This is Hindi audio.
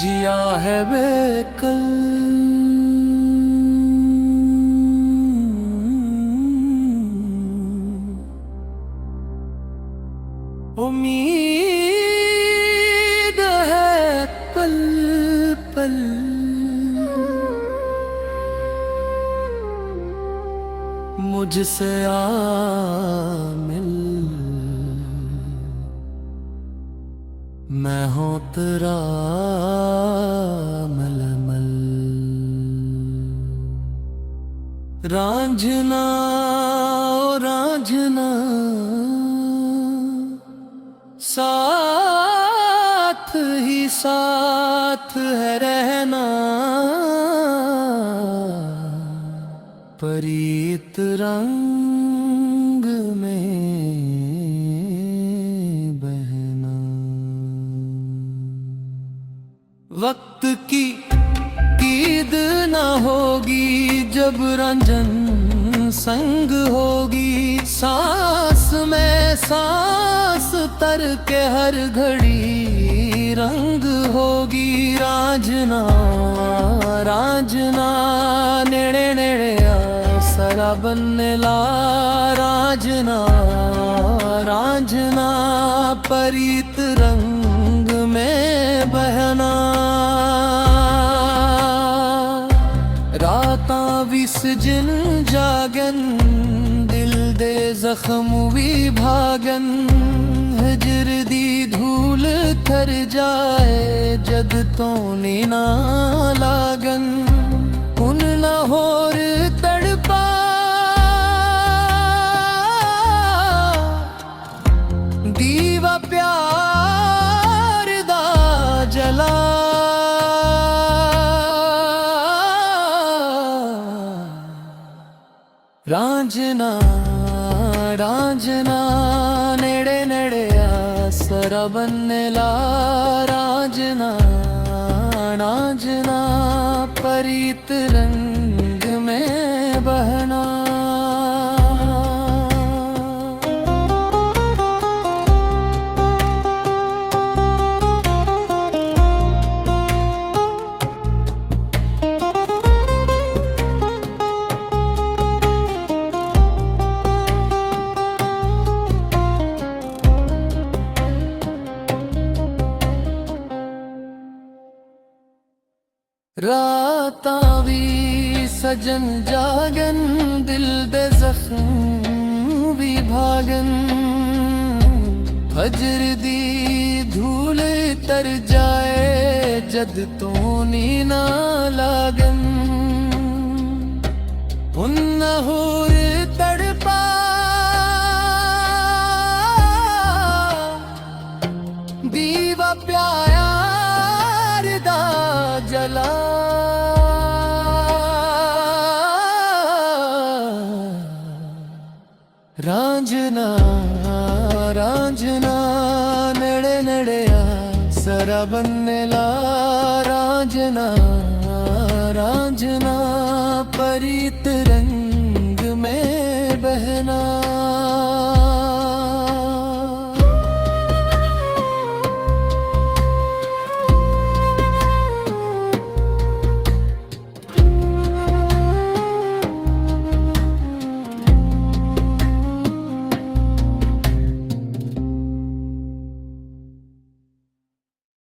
जिया है बेकल उम्मीद है पल पल मुझसे आ मिल मैं हूँ तेरा मलमल रांझना ओ रांझना साथ ही साथ है रहना परीत रंग में बहना वक्त की कीद ना होगी जब रंजन संग होगी सांस में सांस तर के हर घड़ी रंग होगी रांझना रांझना नेड़े नेड़े सरा बनने ला रांझना रांझना परीत रंग में बहना रातां विस जिन जागन दिल दे जख्म भी भागन हिजर दी धूल थर जाए जद तो नीना लागन उन लाहौर तड़पा दीवा प्यार दा जला रांझना रांझना नेड़े नेड़े आसरा बनने ला रांझना रांझना परीत रंग में बहना रातां भी सजन जागन दिल दे जख्म भी भागन फजर दी धूल तर जाए जद तो नीना लागन उन लाहौर तड़पा दीवा प्यार दा जला रांझना रांझना नेड़े नेड़े आसरा बनने ला रांझना रांझना परीत रंग में बहना